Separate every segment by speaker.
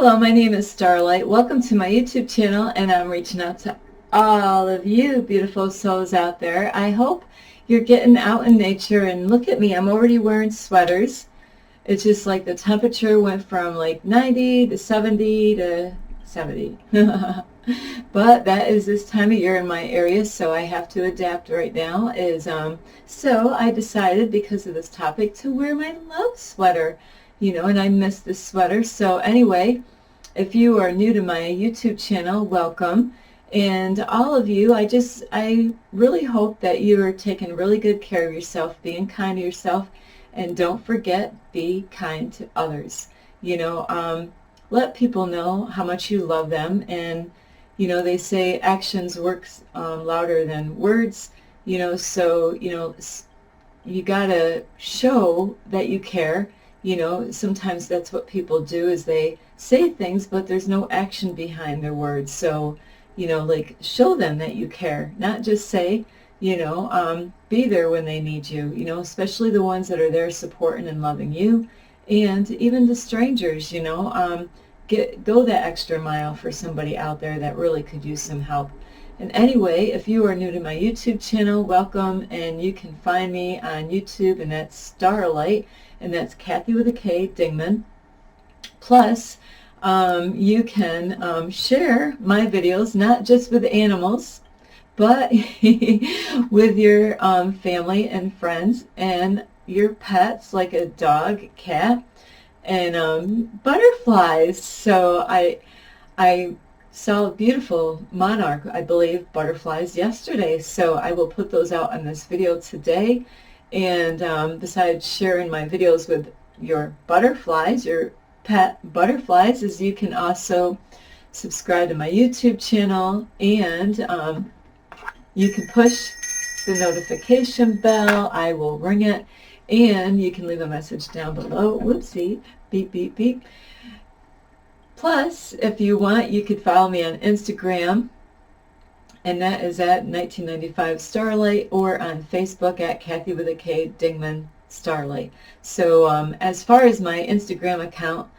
Speaker 1: Hello, my name is Starlight. Welcome to my YouTube channel, and I'm reaching out to all of you beautiful souls out there. I hope you're getting out in nature, and look at me, I'm already wearing sweaters. It's just like the temperature went from like 90 to 70 to 70. But that is this time of year in my area, so I have to adapt right now. So I decided, because of this topic, to wear my love sweater. And I miss this sweater. So anyway, if you are new to my YouTube channel, welcome. And all of you, I really hope that you are taking really good care of yourself, being kind to yourself, and don't forget, be kind to others. Let people know how much you love them. And they say actions works louder than words. So you gotta show that you care. Sometimes that's what people do, is they say things, but there's no action behind their words. So, like, show them that you care, not just say, be there when they need you, especially the ones that are there supporting and loving you, and even the strangers, go that extra mile for somebody out there that really could use some help. And anyway, if you are new to my YouTube channel, welcome, and you can find me on YouTube, and that's Starlight, and that's Kathy with a K, Dingman. Plus, you can share my videos, not just with animals, but with your family and friends and your pets, like a dog, cat, and butterflies. So I saw beautiful monarch, I believe, butterflies yesterday, so I will put those out in this video today. And besides sharing my videos with your butterflies, your pet butterflies, is you can also subscribe to my YouTube channel, and you can push the notification bell. I will ring it, and you can leave a message down below. Whoopsie, beep, beep, beep. Plus, if you want, you could follow me on Instagram, and that is at 1995 Starlight, or on Facebook at Kathy with a K, Dingman Starlight. So as far as my Instagram account,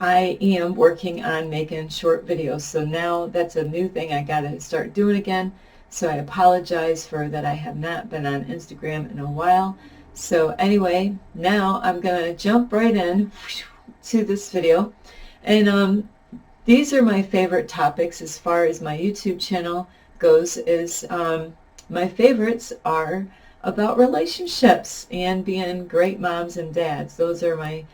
Speaker 1: I am working on making short videos. So now that's a new thing I got to start doing again. So I apologize for that. I have not been on Instagram in a while. So anyway, now I'm going to jump right in to this video. And these are my favorite topics as far as my YouTube channel goes. My favorites are about relationships and being great moms and dads. Those are my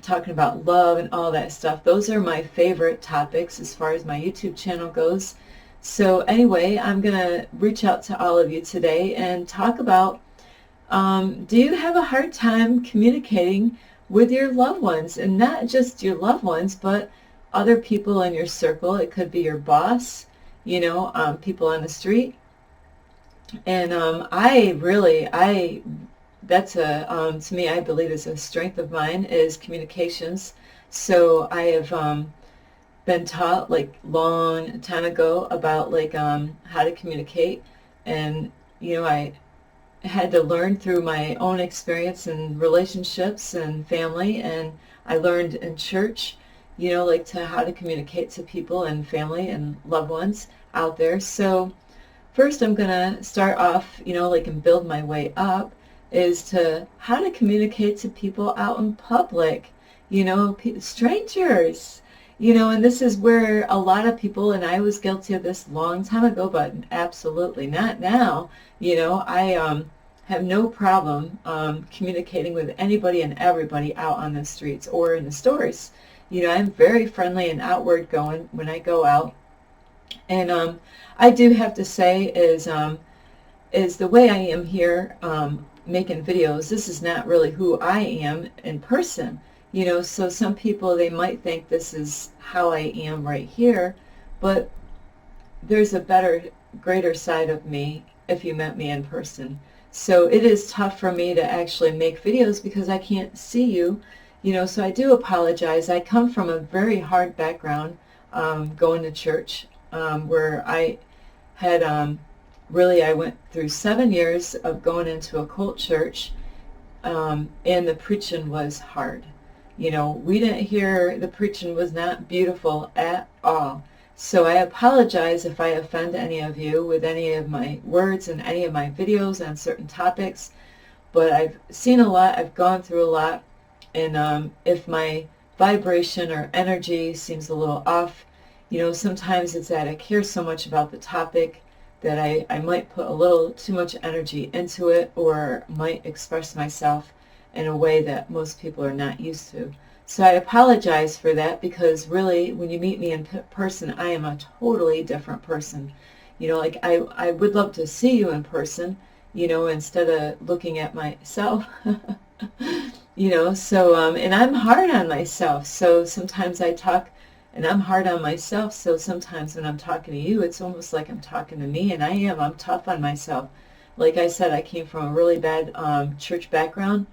Speaker 1: talking about love and all that stuff. Those are my favorite topics as far as my YouTube channel goes. So anyway, I'm gonna reach out to all of you today and talk about, do you have a hard time communicating with your loved ones? And not just your loved ones, but other people in your circle. It could be your boss, people on the street. And that's to me, I believe is a strength of mine, is communications. So I have been taught, like, long time ago about, like, how to communicate. And I had to learn through my own experience and relationships and family, and I learned in church, like, to how to communicate to people and family and loved ones out there. So first I'm gonna start off, like, and build my way up, is to how to communicate to people out in public, strangers, and this is where a lot of people, and I was guilty of this long time ago, but absolutely not now. I have no problem communicating with anybody and everybody out on the streets or in the stores. I'm very friendly and outward going when I go out. And I do have to say is the way I am here making videos, this is not really who I am in person. So some people, they might think this is how I am right here, but there's a better, greater side of me if you met me in person. So it is tough for me to actually make videos because I can't see you, so I do apologize. I come from a very hard background, going to church, where I had I went through 7 years of going into a cult church, and the preaching was hard. We didn't hear, the preaching was not beautiful at all. So I apologize if I offend any of you with any of my words and any of my videos on certain topics, but I've seen a lot, I've gone through a lot, and if my vibration or energy seems a little off, sometimes it's that I care so much about the topic that I might put a little too much energy into it, or might express myself in a way that most people are not used to. So I apologize for that, because really when you meet me in person, I am a totally different person. Like I would love to see you in person, instead of looking at myself. And I'm hard on myself, so sometimes I talk and I'm hard on myself, so sometimes when I'm talking to you, it's almost like I'm talking to me, and I'm tough on myself. Like I said, I came from a really bad church background,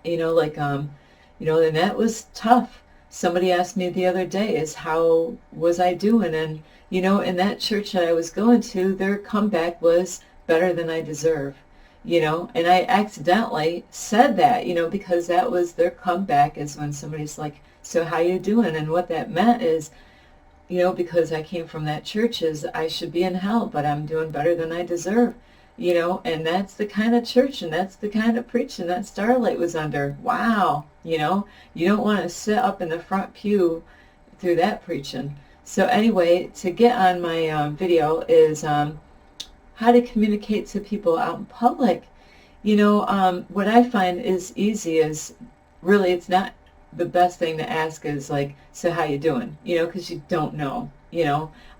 Speaker 1: and that was tough. Somebody asked me the other day, how was I doing? And, in that church that I was going to, their comeback was better than I deserve, and I accidentally said that, because that was their comeback, is when somebody's like, so how you doing? And what that meant is, because I came from that church, is I should be in hell, but I'm doing better than I deserve. And that's the kind of church, and that's the kind of preaching that Starlight was under. Wow, you don't want to sit up in the front pew through that preaching. So anyway, to get on my video is how to communicate to people out in public. What I find is easy is, really, it's not the best thing to ask is like, so how you doing? Because you don't know.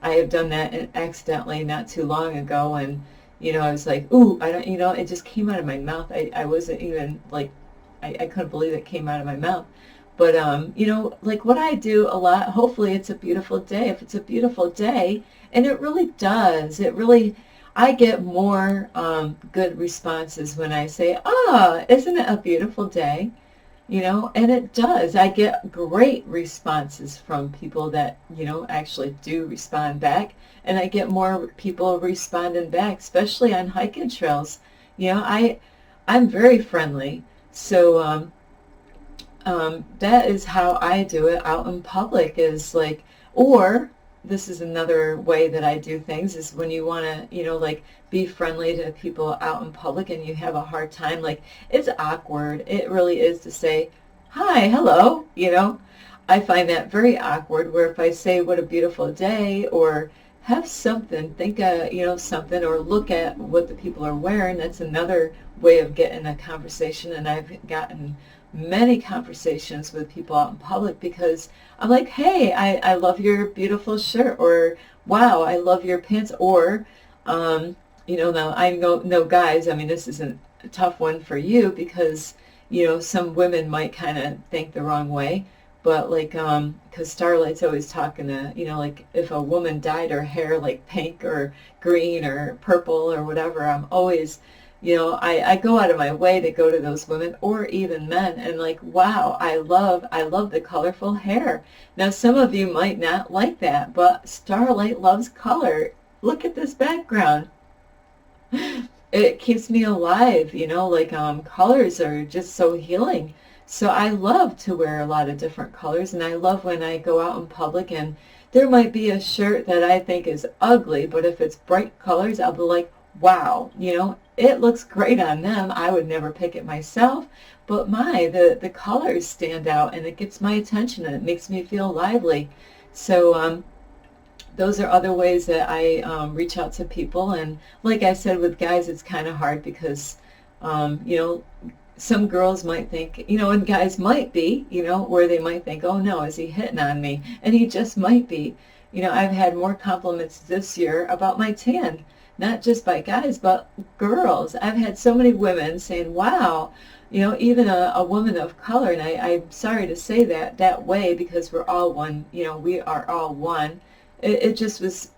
Speaker 1: I have done that accidentally not too long ago, and I was like, ooh, I don't, it just came out of my mouth. I wasn't even like, I couldn't believe it came out of my mouth. But, like what I do a lot, hopefully it's a beautiful day. If it's a beautiful day, and it really does, I get more good responses when I say, isn't it a beautiful day? And it does. I get great responses from people that, actually do respond back. And I get more people responding back, especially on hiking trails. I'm very friendly. So that is how I do it out in public, is like, or this is another way that I do things, is when you want to, like, be friendly to people out in public and you have a hard time, like, it's awkward. It really is, to say, hi, hello, I find that very awkward, where if I say what a beautiful day, or have something, think something, or look at what the people are wearing, that's another way of getting a conversation. And I've gotten many conversations with people out in public, because I'm like, hey, I love your beautiful shirt, or wow, I love your pants, or now I know guys, I mean, this isn't a tough one for you, because some women might kind of think the wrong way, but like because Starlight's always talking to, like, if a woman dyed her hair like pink or green or purple or whatever, I'm always, I go out of my way to go to those women, or even men, and like, wow, I love the colorful hair. Now, some of you might not like that, but Starlight loves color. Look at this background. It keeps me alive, like colors are just so healing. So I love to wear a lot of different colors, and I love when I go out in public and there might be a shirt that I think is ugly, but if it's bright colors, I'll be like, wow, it looks great on them. I would never pick it myself, but the colors stand out, and it gets my attention, and it makes me feel lively. So those are other ways that I reach out to people. And like I said, with guys, it's kind of hard, because some girls might think, and guys might be, where they might think, oh no, is he hitting on me? And he just might be. I've had more compliments this year about my tan, not just by guys, but girls. I've had so many women saying, wow, even a woman of color, and I'm sorry to say that way, because we're all one, we are all one. It just was,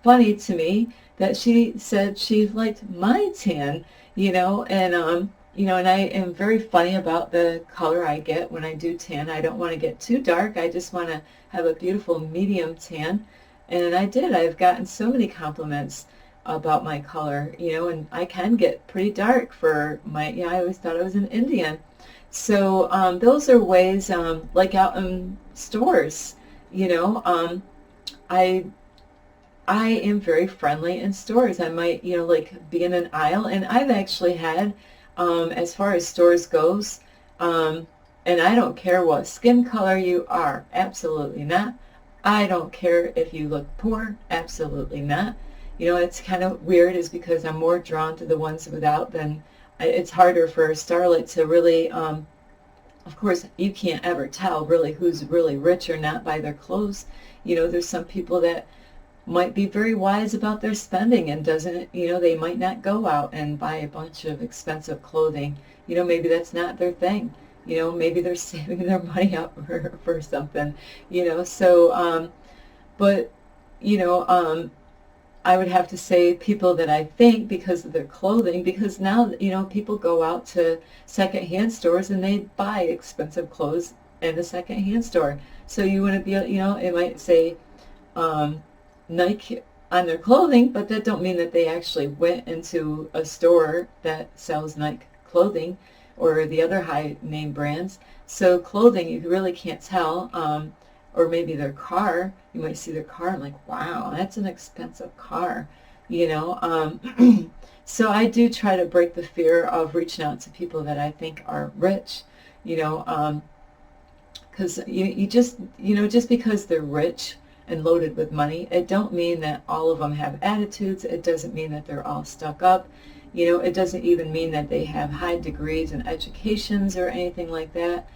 Speaker 1: funny to me that she said she liked my tan, and and I am very funny about the color I get when I do tan. I don't want to get too dark. I just want to have a beautiful medium tan. And I did. I've gotten so many compliments. about my color, and I can get pretty dark for my, I always thought I was an Indian. So those are ways, like out in stores, I I am very friendly in stores. I might, like be in an aisle, and I've actually had, as far as stores goes, um, and I don't care what skin color you are, absolutely not. I don't care if you look poor, absolutely not. It's kind of weird is because I'm more drawn to the ones without than, it's harder for Starlight to really, of course, you can't ever tell really who's really rich or not by their clothes. There's some people that might be very wise about their spending and doesn't, they might not go out and buy a bunch of expensive clothing. Maybe that's not their thing. Maybe they're saving their money up for something, so, but, you know, um, I would have to say people that I think because of their clothing, because now, people go out to secondhand stores and they buy expensive clothes in a secondhand store. So you wouldn't be, it might say Nike on their clothing, but that don't mean that they actually went into a store that sells Nike clothing or the other high name brands. So clothing, you really can't tell. Or maybe their car, you might see their car and like, wow, that's an expensive car, so I do try to break the fear of reaching out to people that I think are rich, because you just, just because they're rich and loaded with money, it don't mean that all of them have attitudes. It doesn't mean that they're all stuck up. It doesn't even mean that they have high degrees and educations or anything like that.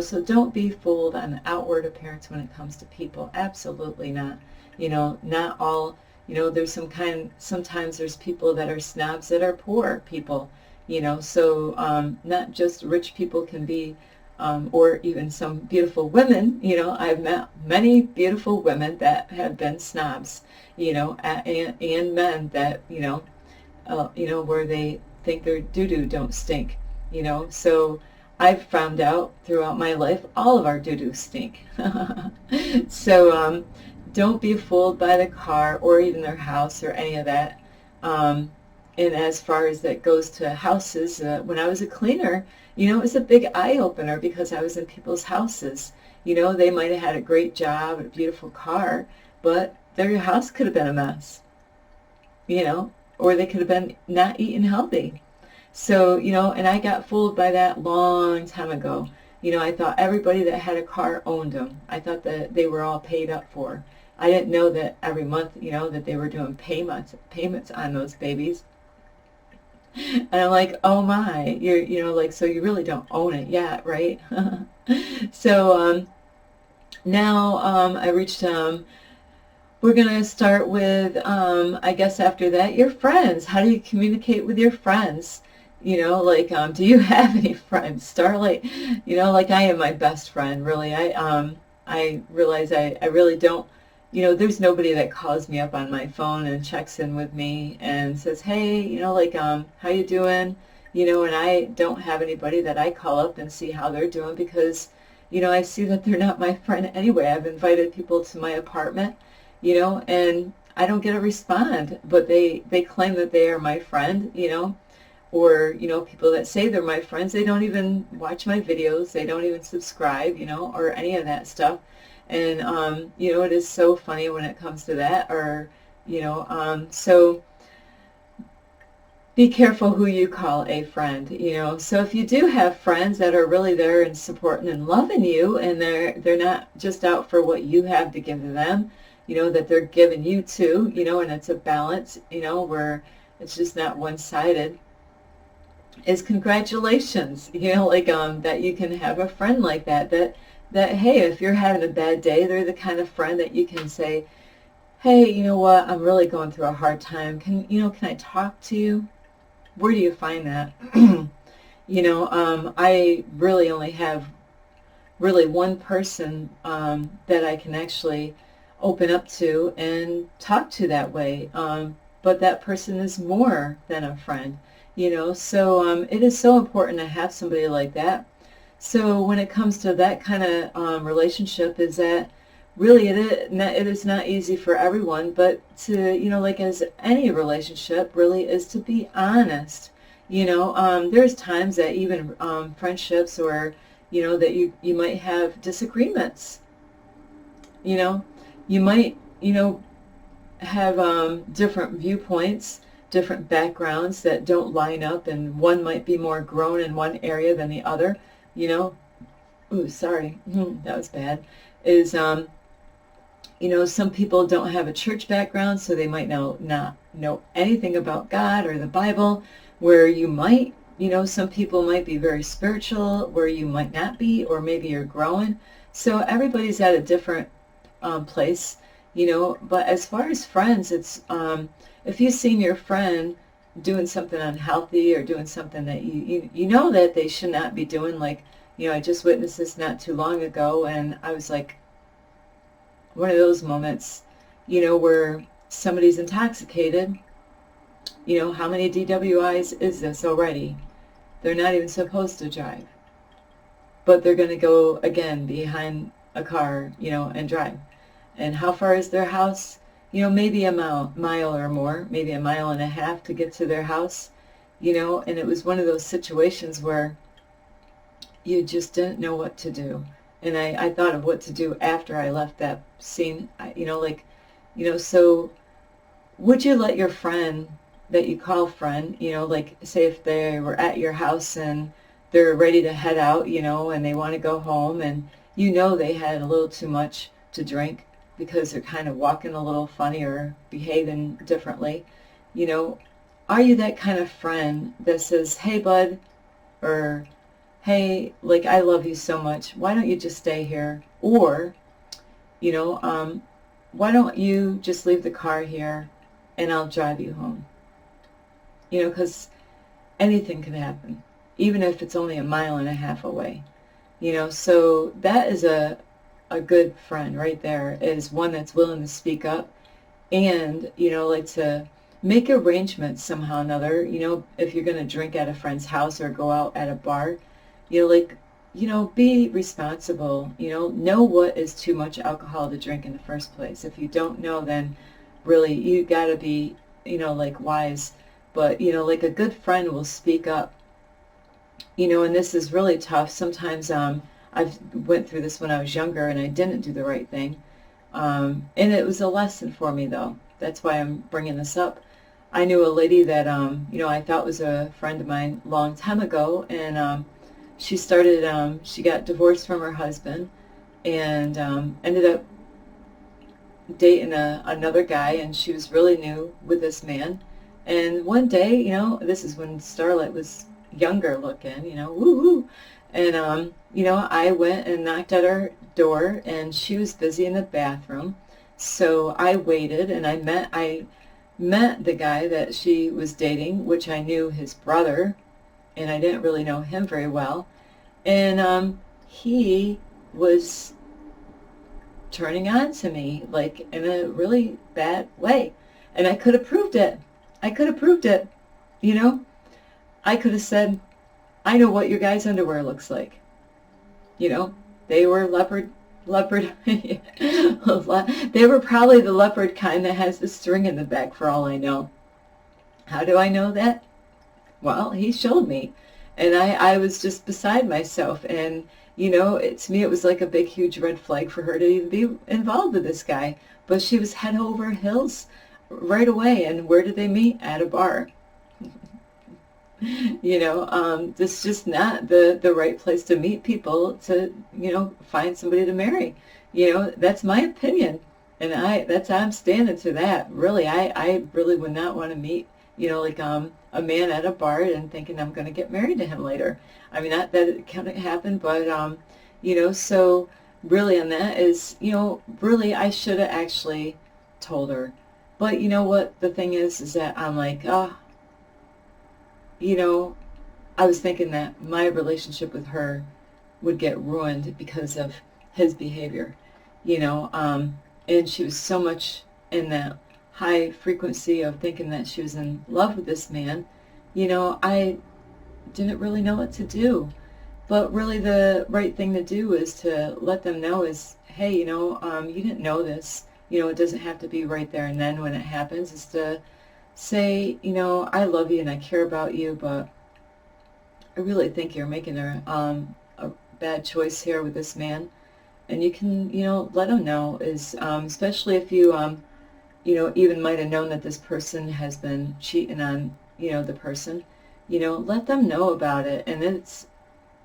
Speaker 1: So don't be fooled on the outward appearance when it comes to people. Absolutely not. Not all, there's sometimes there's people that are snobs that are poor people, so not just rich people can be, or even some beautiful women, I've met many beautiful women that have been snobs, and men that, where they think their doo-doo don't stink, so I've found out throughout my life, all of our doo-doo stink. So don't be fooled by the car or even their house or any of that. And as far as that goes to houses, when I was a cleaner, it was a big eye-opener because I was in people's houses. They might have had a great job, a beautiful car, but their house could have been a mess, or they could have been not eating healthy. So, and I got fooled by that long time ago. I thought everybody that had a car owned them. I thought that they were all paid up for. I didn't know that every month, that they were doing payments on those babies. And I'm like, oh my, you're, like, so you really don't own it yet, right? So, now, I reached, we're going to start with, I guess after that, your friends. How do you communicate with your friends? Do you have any friends? Starlight, like I am my best friend, really. I realize I really don't, there's nobody that calls me up on my phone and checks in with me and says, hey, how you doing? And I don't have anybody that I call up and see how they're doing because, I see that they're not my friend anyway. I've invited people to my apartment, and I don't get a respond, but they claim that they are my friend, or, people that say they're my friends, they don't even watch my videos, they don't even subscribe, or any of that stuff. And, it is so funny when it comes to that, or, so be careful who you call a friend, So if you do have friends that are really there and supporting and loving you, and they're not just out for what you have to give to them, that they're giving you too, and it's a balance, where it's just not one-sided, is congratulations, that you can have a friend like that, hey, if you're having a bad day, they're the kind of friend that you can say, hey, you know what, I'm really going through a hard time. Can I talk to you? Where do you find that? I really only have really one person that I can actually open up to and talk to that way. But that person is more than a friend. So it is so important to have somebody like that. So when it comes to that kind of relationship, is that really it is not easy for everyone, but to, like as any relationship really is to be honest. There's times that even friendships or, that you might have disagreements. You know, you might, have different viewpoints, different backgrounds that don't line up, and one might be more grown in one area than the other. You know, ooh, sorry, that was bad. Is some people don't have a church background, so they might not know anything about God or the Bible, where you might, some people might be very spiritual, where you might not be, or maybe you're growing. So everybody's at a different place, but as far as friends, it's if you've seen your friend doing something unhealthy or doing something that you know that they should not be doing, like, I just witnessed this not too long ago, and I was like, one of those moments, where somebody's intoxicated. How many DWIs is this already? They're not even supposed to drive, but they're going to go again behind a car, and drive. And how far is their house? Maybe a mile or more, maybe a mile and a half to get to their house, and it was one of those situations where you just didn't know what to do. And I thought of what to do after I left that scene, so would you let your friend that you call friend, like say if they were at your house and they're ready to head out, and they want to go home, and they had a little too much to drink because they're kind of walking a little funny or behaving differently, are you that kind of friend that says, hey bud, or hey, like, I love you so much, why don't you just stay here? Or, why don't you just leave the car here and I'll drive you home? Because anything can happen, even if it's only a mile and a half away. So that is a good friend right there, is one that's willing to speak up and, like to make arrangements somehow or another, if you're going to drink at a friend's house or go out at a bar, be responsible, know what is too much alcohol to drink in the first place. If you don't know, then really you got to be, like wise. But, like a good friend will speak up, and this is really tough. Sometimes I've went through this when I was younger and I didn't do the right thing. And it was a lesson for me, though. That's why I'm bringing this up. I knew a lady that, I thought was a friend of mine a long time ago, and she got divorced from her husband and ended up dating another guy, and she was really new with this man. And one day, this is when Starlight was younger looking, woo-hoo. And, I went and knocked at her door, and she was busy in the bathroom. So I waited, and I met the guy that she was dating, which I knew his brother, and I didn't really know him very well. And he was turning on to me, like, in a really bad way. And I could have proved it. I could have proved it, I could have said, I know what your guy's underwear looks like. They were leopard, they were probably the leopard kind that has the string in the back, for all I know. How do I know that? Well, he showed me. And I was just beside myself. And, to me, it was like a big, huge red flag for her to even be involved with this guy. But she was head over heels right away. And where did they meet? At a bar. This is just not the right place to meet people to, find somebody to marry. That's my opinion. And I'm standing to that. Really, I really would not want to meet, a man at a bar and thinking I'm going to get married to him later. I mean, not that it can't happen, but, so really on that is, really I should have actually told her. But you know what the thing is that I'm like, I was thinking that my relationship with her would get ruined because of his behavior, and she was so much in that high frequency of thinking that she was in love with this man, I didn't really know what to do. But really the right thing to do is to let them know is, hey, you didn't know this. It doesn't have to be right there and then when it happens. It's to say, I love you and I care about you, but I really think you're making a bad choice here with this man. And you can, let them know, especially if you, even might have known that this person has been cheating on, the person, let them know about it. And it's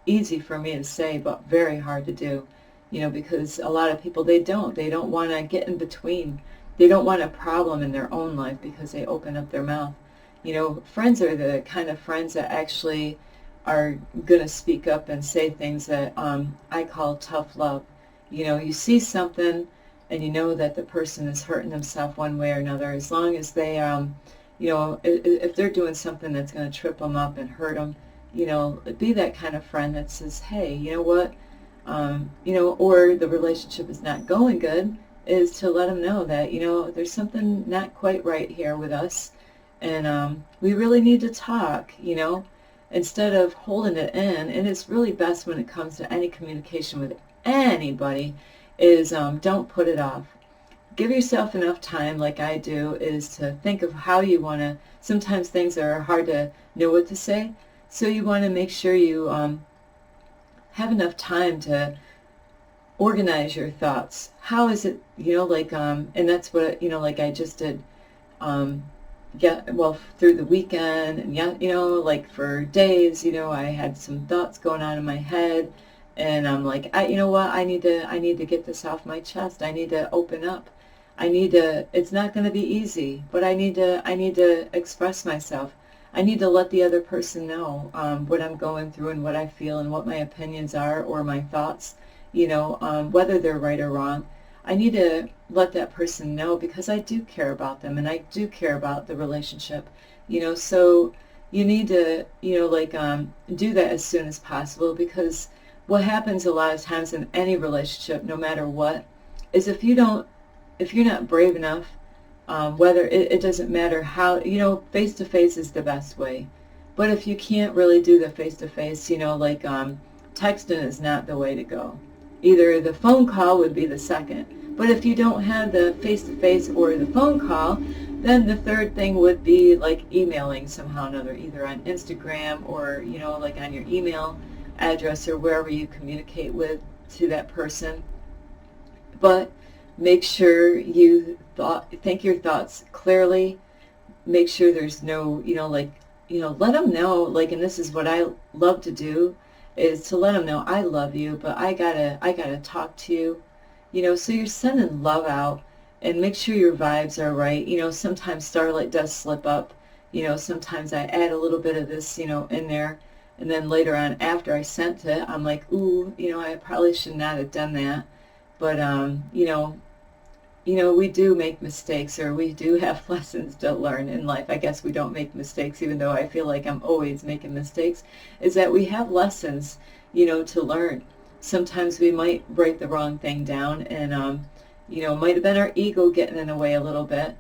Speaker 1: easy for me to say, but very hard to do, because a lot of people, they don't want to get in between. They don't want a problem in their own life because they open up their mouth. Friends are the kind of friends that actually are going to speak up and say things that I call tough love. You see something and you know that the person is hurting themselves one way or another, as long as they, if they're doing something that's going to trip them up and hurt them, be that kind of friend that says, hey, you know what, or the relationship is not going good, is to let them know that, there's something not quite right here with us, and we really need to talk, instead of holding it in. And it's really best when it comes to any communication with anybody is don't put it off. Give yourself enough time, like I do, is to think of how you want to. Sometimes things are hard to know what to say, so you want to make sure you have enough time to organize your thoughts. How is it, and that's what, like I just did, through the weekend, and like for days, I had some thoughts going on in my head, and I'm like, you know what, I need to get this off my chest. I need to open up. It's not going to be easy, but I need to express myself. I need to let the other person know what I'm going through and what I feel and what my opinions are or my thoughts, whether they're right or wrong. I need to let that person know because I do care about them and I do care about the relationship, so you need to, do that as soon as possible, because what happens a lot of times in any relationship, no matter what, is if you're not brave enough, whether it doesn't matter how, face-to-face is the best way. But if you can't really do the face-to-face, texting is not the way to go. Either the phone call would be the second. But if you don't have the face-to-face or the phone call, then the third thing would be like emailing somehow or another, either on Instagram or, like on your email address or wherever you communicate with to that person. But make sure you think your thoughts clearly. Make sure there's no, let them know, and this is what I love to do, is to let them know, I love you, but I gotta talk to you, so you're sending love out, and make sure your vibes are right. Sometimes Starlight does slip up, sometimes I add a little bit of this, in there, and then later on after I sent it, I'm like, ooh, I probably should not have done that. But, we do make mistakes, or we do have lessons to learn in life. I guess we don't make mistakes, even though I feel like I'm always making mistakes, is that we have lessons, to learn. Sometimes we might break the wrong thing down, and, might have been our ego getting in the way a little bit,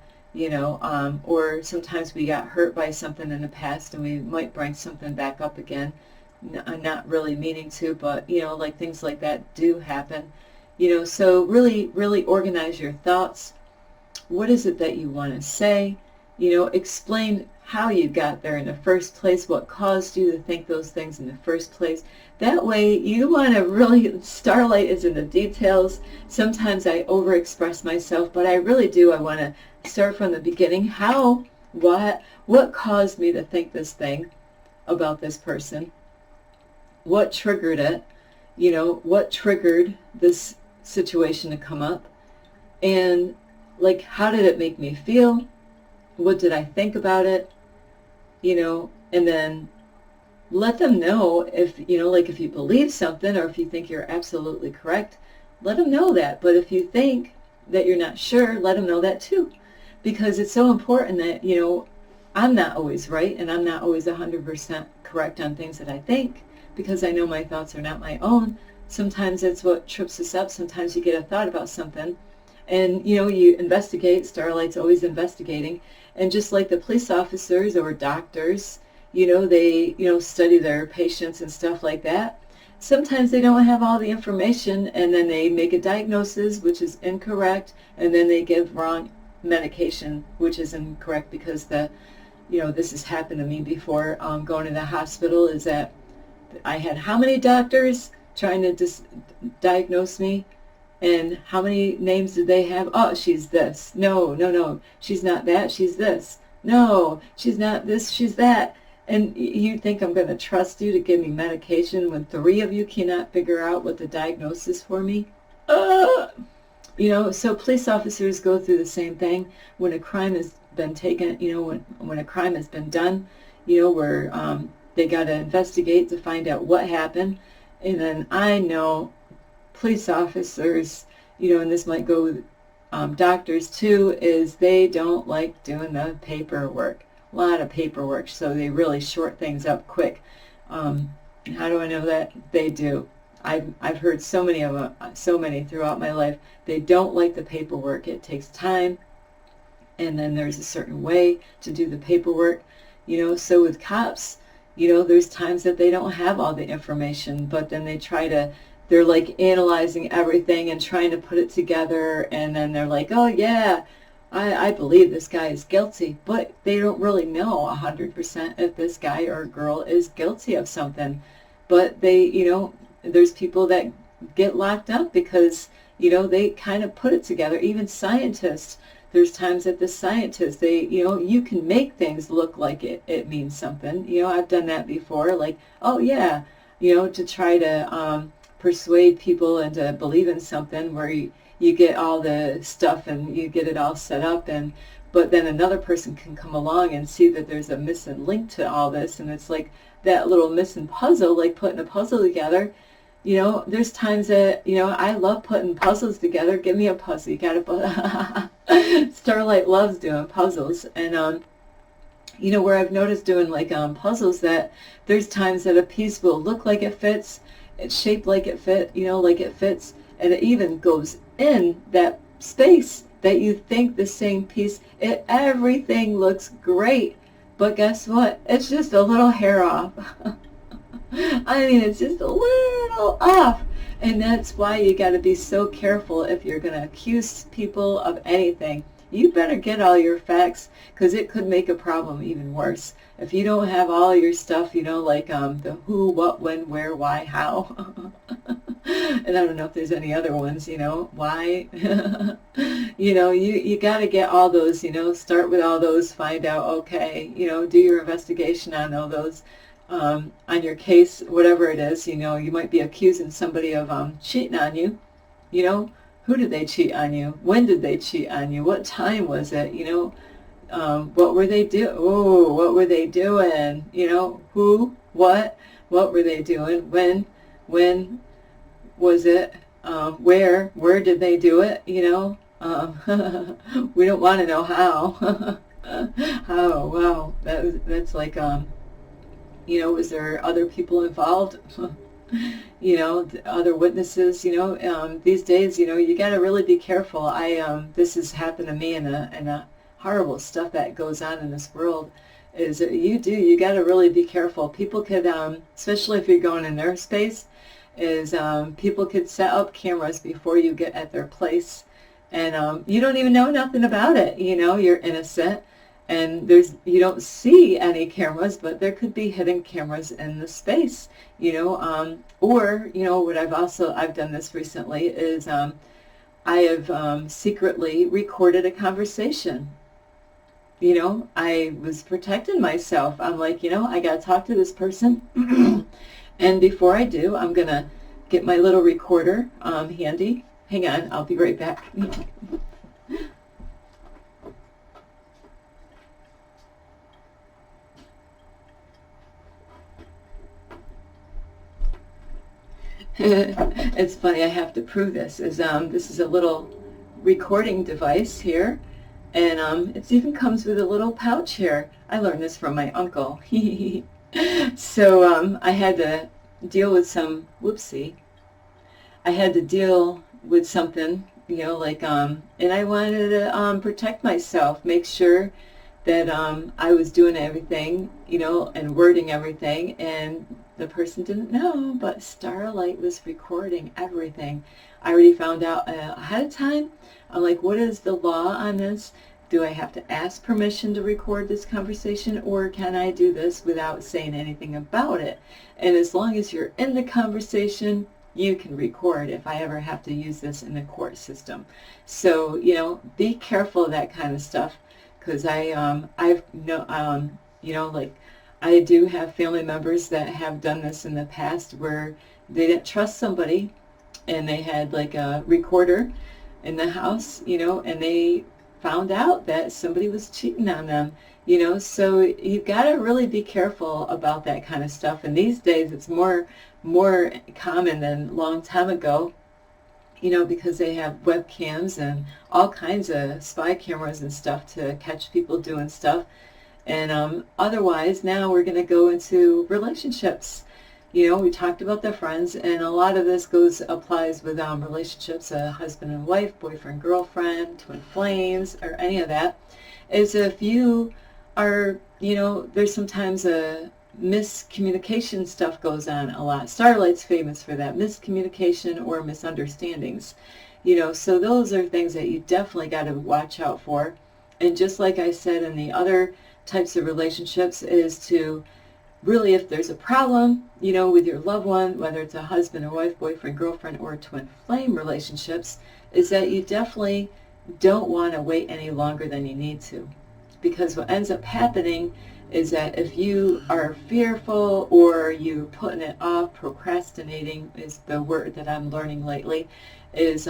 Speaker 1: or sometimes we got hurt by something in the past, and we might bring something back up again, not really meaning to, but, things like that do happen. So really, really organize your thoughts. What is it that you want to say? Explain how you got there in the first place, what caused you to think those things in the first place. That way, you want to really, Starlight is in the details. Sometimes I overexpress myself, but I really do. I want to start from the beginning. What caused me to think this thing about this person? What triggered it? What triggered this situation to come up, and how did it make me feel? What did I think about it? And then let them know if if you believe something, or if you think you're absolutely correct, let them know that. But if you think that you're not sure, let them know that too, because it's so important that I'm not always right, and I'm not always 100% correct on things that I think, because I know my thoughts are not my own. Sometimes it's what trips us up. Sometimes you get a thought about something, and you investigate. Starlight's always investigating, and just like the police officers or doctors, they study their patients and stuff like that. sometimes they don't have all the information, and then they make a diagnosis which is incorrect, and then they give wrong medication which is incorrect, because this has happened to me before, going to the hospital, is that I had how many doctors trying to diagnose me, and how many names did they have? Oh, she's this. No, no, no, she's not that, she's this. No, she's not this, she's that. And you think I'm going to trust you to give me medication when 3 of you cannot figure out what the diagnosis for me? So police officers go through the same thing when a crime has been taken, when a crime has been done, where they got to investigate to find out what happened. And then I know police officers, and this might go with doctors too, is they don't like doing the paperwork. A lot of paperwork, so they really short things up quick. How do I know that? They do. I've heard so many throughout my life. They don't like the paperwork. It takes time, and then there's a certain way to do the paperwork. So with cops, there's times that they don't have all the information, but then they're like analyzing everything and trying to put it together, and then they're like, oh yeah, I believe this guy is guilty, but they don't really know 100% if this guy or girl is guilty of something. But there's people that get locked up because, they kind of put it together. Even scientists, there's times that the scientists, you can make things look like it means something. I've done that before, like, oh yeah, to try to persuade people into believe in something where you get all the stuff and you get it all set up, but then another person can come along and see that there's a missing link to all this, and it's like that little missing puzzle, like putting a puzzle together. There's times that, I love putting puzzles together. Give me a puzzle. You gotta Starlight loves doing puzzles, and where I've noticed doing like puzzles, that there's times that a piece will look like it fits, it's shaped like it fits, and it even goes in that space that you think the same piece. Everything looks great, but guess what? It's just a little hair off. I mean, it's just a little off. And that's why you got to be so careful if you're going to accuse people of anything. You better get all your facts, because it could make a problem even worse. If you don't have all your stuff, like the who, what, when, where, why, how. And I don't know if there's any other ones, why. You got to get all those, start with all those, find out, okay, do your investigation on all those. On your case, whatever it is, you might be accusing somebody of cheating on you. Who did they cheat on you? When did they cheat on you? What time was it? What were they doing? Oh, what were they doing? Who, what were they doing? When was it? Where did they do it? We don't want to know how. How? Wow, that's like was there other people involved? Other witnesses, these days, you got to really be careful. This has happened to me, and the horrible stuff that goes on in this world is that you got to really be careful. People could, especially if you're going in their space, people could set up cameras before you get at their place, and you don't even know nothing about it. You're innocent. And you don't see any cameras, but there could be hidden cameras in the space, or, what I've done this recently is, I have secretly recorded a conversation. I was protecting myself. I'm like, I got to talk to this person. And before I do, I'm going to get my little recorder handy. Hang on, I'll be right back. It's funny, I have to prove this. This is a little recording device here, and it even comes with a little pouch here. I learned this from my uncle. So I had to deal with some, I had to deal with something, and I wanted to protect myself, make sure that I was doing everything, and wording everything, and The person didn't know, but Starlight was recording everything. I already found out ahead of time. I'm like, what is the law on this? Do I have to ask permission to record this conversation, or can I do this without saying anything about it? And as long as you're in the conversation, you can record if I ever have to use this in the court system. So, be careful of that kind of stuff, because I do have family members that have done this in the past where they didn't trust somebody and they had like a recorder in the house, and they found out that somebody was cheating on them, so you've got to really be careful about that kind of stuff. And these days it's more common than a long time ago, because they have webcams and all kinds of spy cameras and stuff to catch people doing stuff. And otherwise, now we're going to go into relationships. We talked about the friends, and a lot of this applies with relationships, husband and wife, boyfriend, girlfriend, twin flames, or any of that. Is if you are, there's sometimes a miscommunication stuff goes on a lot. Starlight's famous for that, miscommunication or misunderstandings. So those are things that you definitely got to watch out for. And just like I said in the other types of relationships, is to really, if there's a problem, with your loved one, whether it's a husband or wife, boyfriend, girlfriend, or twin flame relationships, is that you definitely don't want to wait any longer than you need to. Because what ends up happening is that if you are fearful or you're putting it off, procrastinating is the word that I'm learning lately, is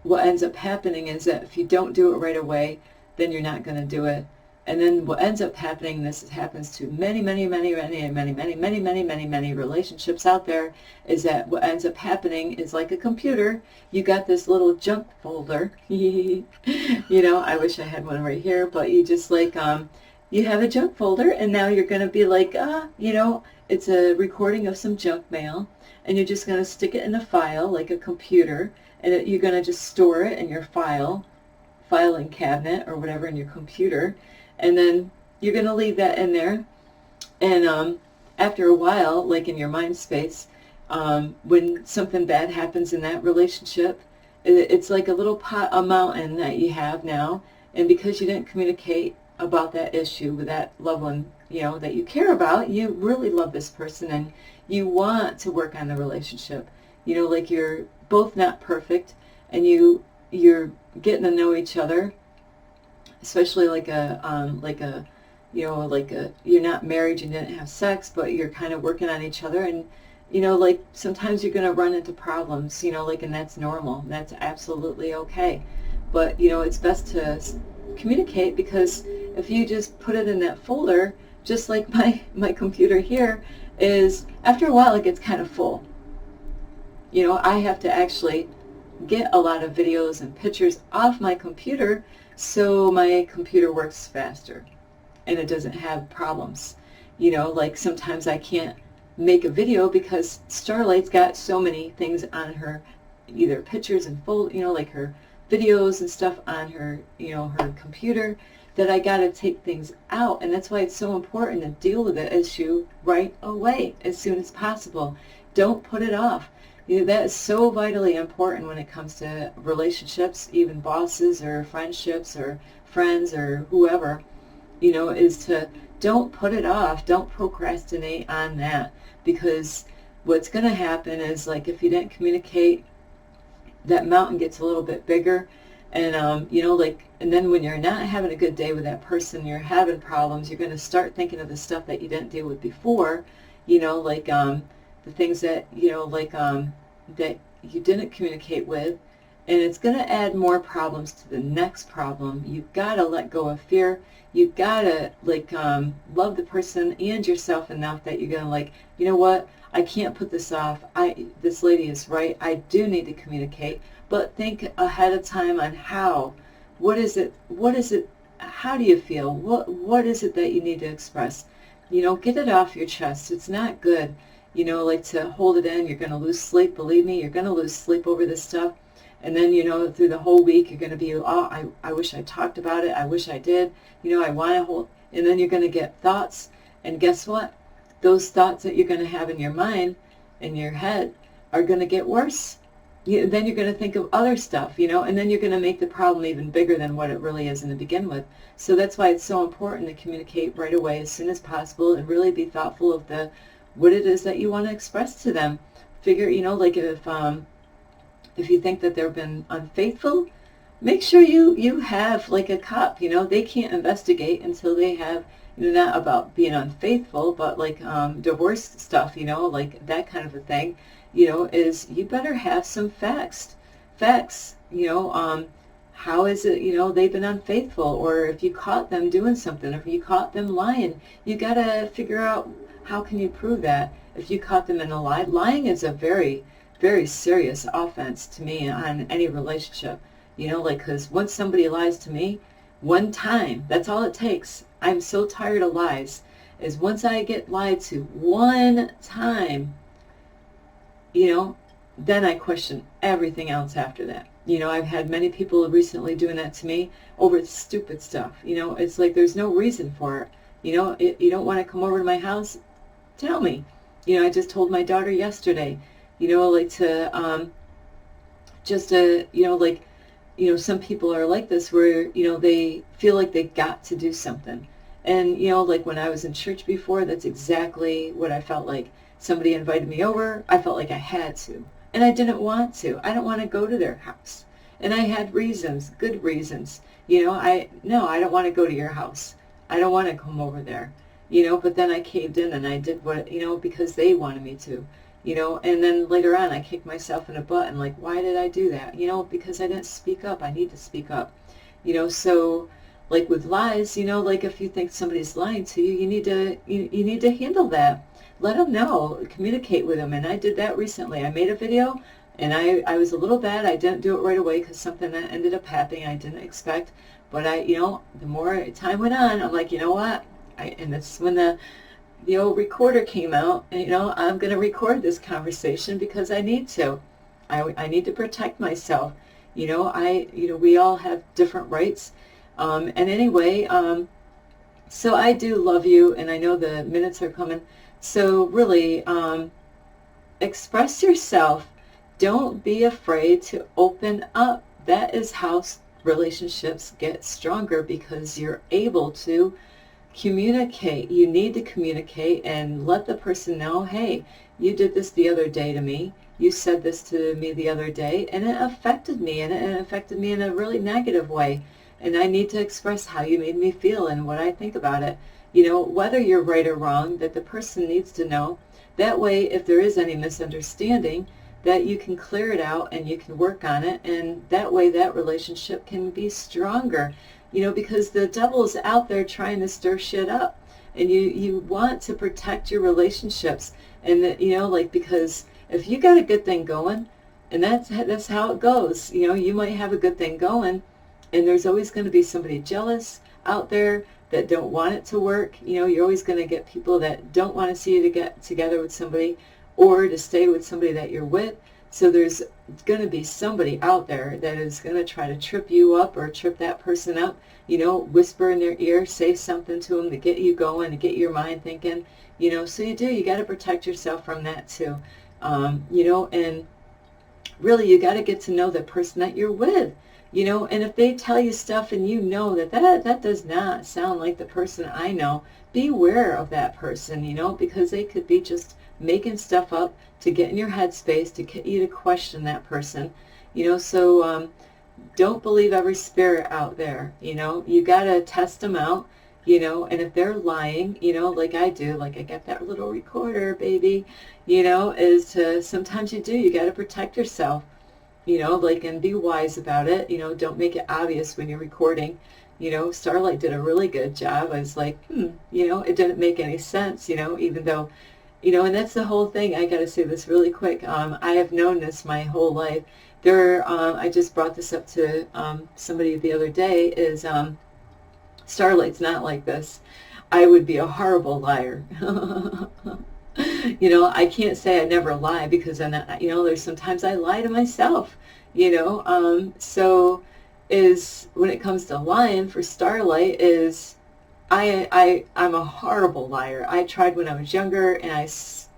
Speaker 1: what ends up happening is that if you don't do it right away, then you're not going to do it. And then what ends up happening, this happens to many relationships out there, is that what ends up happening is like a computer. You got this little junk folder. I wish I had one right here, but you just you have a junk folder, and now you're going to be like, it's a recording of some junk mail, and you're just going to stick it in a file like a computer, and you're going to just store it in your filing cabinet or whatever in your computer. And then you're going to leave that in there. And after a while, like in your mind space, when something bad happens in that relationship, it's like a little a mountain that you have now. And because you didn't communicate about that issue with that loved one, that you care about, you really love this person and you want to work on the relationship. Like you're both not perfect, and you're getting to know each other. Especially you're not married, you didn't have sex, but you're kind of working on each other, and sometimes you're going to run into problems, and that's normal. That's absolutely okay. But it's best to communicate, because if you just put it in that folder, just like my computer here, is after a while it gets kind of full. I have to actually get a lot of videos and pictures off my computer so my computer works faster and it doesn't have problems. Sometimes I can't make a video because Starlight's got so many things on her, either pictures and like her videos and stuff on her, her computer, that I got to take things out. And that's why it's so important to deal with the issue right away, as soon as possible. Don't put it off. That is so vitally important when it comes to relationships, even bosses or friendships or friends or whoever, is to don't put it off. Don't procrastinate on that, because what's going to happen is, like, if you didn't communicate, that mountain gets a little bit bigger. And, and then when you're not having a good day with that person, you're having problems, you're going to start thinking of the stuff that you didn't deal with before, the things that, that you didn't communicate with, and it's going to add more problems to the next problem. You've got to let go of fear. You've got to, love the person and yourself enough that you're going to, you know what, I can't put this off. This lady is right. I do need to communicate, but think ahead of time on how. What is it? How do you feel? What is it that you need to express? Get it off your chest. It's not good. To hold it in. You're going to lose sleep. Believe me, you're going to lose sleep over this stuff. And then, through the whole week, you're going to be, I wish I talked about it. I wish I did. I want to hold. And then you're going to get thoughts. And guess what? those thoughts that you're going to have in your mind, in your head, are going to get worse. Then you're going to think of other stuff, and then you're going to make the problem even bigger than what it really is in to begin with. So that's why it's so important to communicate right away as soon as possible, and really be thoughtful of what it is that you want to express to them. Figure, like if you think that they've been unfaithful, make sure you have like a cop. They can't investigate until they have, not about being unfaithful, but like divorce stuff, like that kind of a thing, is you better have some facts, how is it, they've been unfaithful, or if you caught them doing something, if you caught them lying, you got to figure out how can you prove that. If you caught them in a lie, lying is a very, very serious offense to me on any relationship, because once somebody lies to me, one time, that's all it takes. I'm so tired of lies, is once I get lied to one time, then I question everything else after that. I've had many people recently doing that to me over stupid stuff. It's like there's no reason for it. You don't want to come over to my house? Tell me. I just told my daughter yesterday, like to, some people are like this where, they feel like they got to do something. And, like when I was in church before, that's exactly what I felt like. Somebody invited me over, I felt like I had to. And I didn't want to. I don't want to go to their house. And I had reasons, good reasons. I don't want to go to your house. I don't want to come over there. But then I caved in and I did what, because they wanted me to. And then later on I kicked myself in the butt and like, why did I do that? Because I didn't speak up. I need to speak up. So like with lies, like if you think somebody's lying to you, you need to handle that. Let them know, communicate with them. And I did that recently. I made a video and I was a little bad. I didn't do it right away because something that ended up happening I didn't expect. But the more time went on, I'm like, you know what? And that's when the old recorder came out. And, I'm going to record this conversation because I need to. I need to protect myself. We all have different rights. And anyway, so I do love you, and I know the minutes are coming. So really, express yourself. Don't be afraid to open up. That is how relationships get stronger, because you're able to communicate. You need to communicate and let the person know, hey, you did this the other day to me. You said this to me the other day, and it affected me, and it affected me in a really negative way. And I need to express how you made me feel and what I think about it. Whether you're right or wrong, that the person needs to know. That way, if there is any misunderstanding, that you can clear it out and you can work on it. And that way, that relationship can be stronger. Because the devil's out there trying to stir shit up. And you want to protect your relationships. And, because if you got a good thing going, and that's how it goes. You might have a good thing going, and there's always going to be somebody jealous out there that don't want it to work. You're always going to get people that don't want to see you to get together with somebody or to stay with somebody that you're with. So there's going to be somebody out there that is going to try to trip you up or trip that person up, whisper in their ear, say something to them to get you going, to get your mind thinking, so you got to protect yourself from that too. And really you got to get to know the person that you're with. And if they tell you stuff and that does not sound like the person I know, beware of that person, because they could be just making stuff up to get in your headspace, to get you to question that person, so don't believe every spirit out there, you got to test them out, and if they're lying, like I do, like I got that little recorder, baby, is to, sometimes you got to protect yourself. And be wise about it. Don't make it obvious when you're recording. Starlight did a really good job. I was like, it didn't make any sense, even though, and that's the whole thing. I got to say this really quick. I have known this my whole life. I just brought this up to somebody the other day, is Starlight's not like this. I would be a horrible liar. I can't say I never lie, because I'm not, there's sometimes I lie to myself, so is when it comes to lying for Starlight is I'm a horrible liar. I tried when I was younger, and I sucked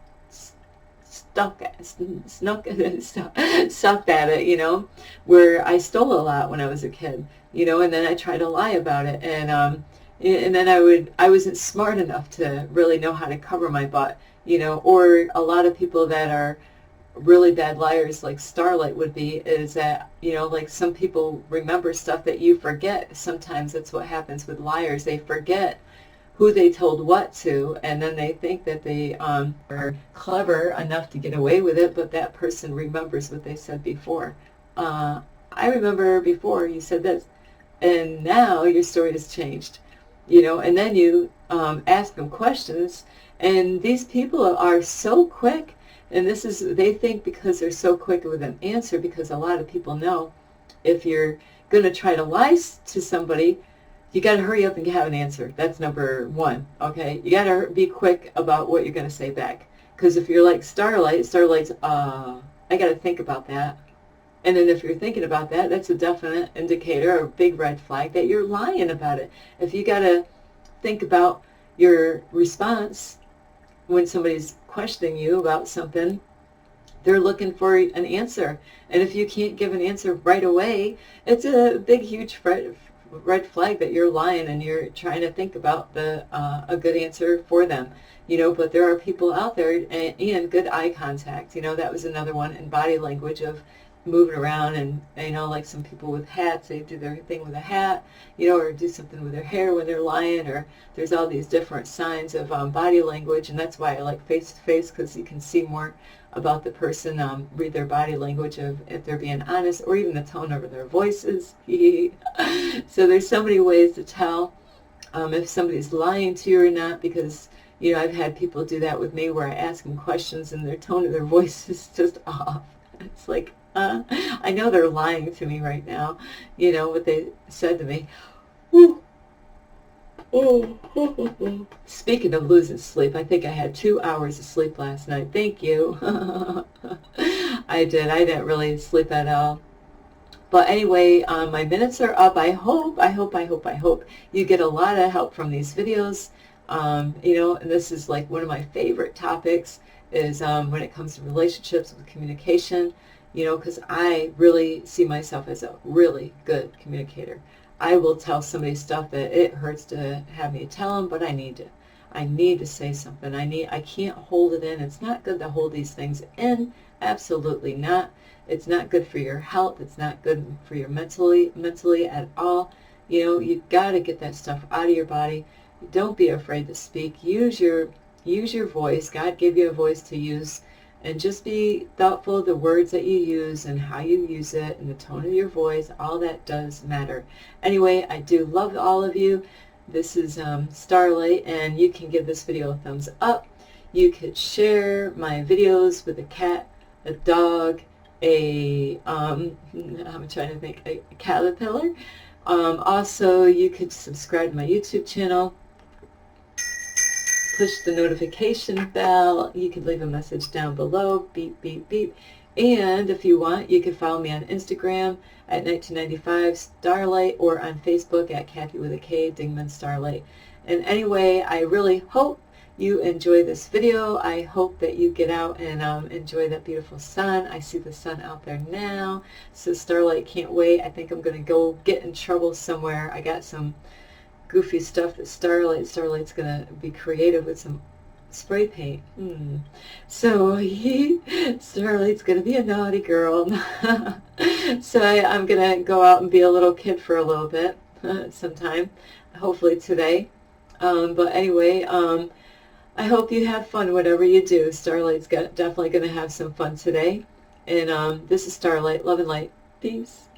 Speaker 1: at it, you know, where I stole a lot when I was a kid, you know, and then I tried to lie about it, and then I wasn't smart enough to really know how to cover my butt, you know, or a lot of people that are really bad liars like Starlight would be, is that, you know, like some people remember stuff that you forget. Sometimes that's what happens with liars. They forget who they told what to, and then they think that they are clever enough to get away with it, but that person remembers what they said before. I remember before you said this, and now your story has changed, you know, and then you ask them questions, and these people are so quick, and this is, they think because they're so quick with an answer, because a lot of people know if you're going to try to lie to somebody, you got to hurry up and have an answer. That's number one, okay? You got to be quick about what you're going to say back. Because if you're like Starlight's, I got to think about that. And then if you're thinking about that, that's a definite indicator, or a big red flag, that you're lying about it. If you got to think about your response when somebody's questioning you about something, they're looking for an answer. And if you can't give an answer right away, it's a big, huge red flag that you're lying, and you're trying to think about a good answer for them, you know. But there are people out there, and good eye contact, you know, that was another one, and body language of moving around, and you know, like some people with hats, they do their thing with a hat, you know, or do something with their hair when they're lying, or there's all these different signs of body language, and that's why I like face to face, because you can see more about the person, read their body language of if they're being honest, or even the tone of their voices. So there's so many ways to tell if somebody's lying to you or not, because, you know, I've had people do that with me, where I ask them questions and their tone of their voice is just off. It's like, I know they're lying to me right now, you know, what they said to me. Whew. Oh. Speaking of losing sleep, I think I had 2 hours of sleep last night. Thank you. I did. I didn't really sleep at all. But anyway, my minutes are up. I hope you get a lot of help from these videos. You know, and this is like one of my favorite topics, is when it comes to relationships with communication, you know, because I really see myself as a really good communicator. I will tell somebody stuff that it hurts to have me tell them, but I need to say something. I can't hold it in. It's not good to hold these things in. Absolutely not. It's not good for your health. It's not good for your mentally at all. You know, you got to get that stuff out of your body. Don't be afraid to speak. Use your voice. God gave you a voice to use. And just be thoughtful of the words that you use and how you use it and the tone of your voice. All that does matter. Anyway, I do love all of you. This is Starlight, and you can give this video a thumbs up. You could share my videos with a cat, a dog, I'm trying to think, a caterpillar. Also, you could subscribe to my YouTube channel. Push the notification bell. You can leave a message down below. Beep, beep, beep. And if you want, you can follow me on Instagram at 1995 Starlight, or on Facebook at Kathy with a K, Dingman Starlight. And anyway, I really hope you enjoy this video. I hope that you get out and enjoy that beautiful sun. I see the sun out there now. So Starlight can't wait. I think I'm going to go get in trouble somewhere. I got some goofy stuff that Starlight's going to be creative with some spray paint. So Starlight's going to be a naughty girl. So I'm going to go out and be a little kid for a little bit sometime, hopefully today. But anyway, I hope you have fun whatever you do. Starlight's definitely going to have some fun today. And this is Starlight. Love and light. Peace.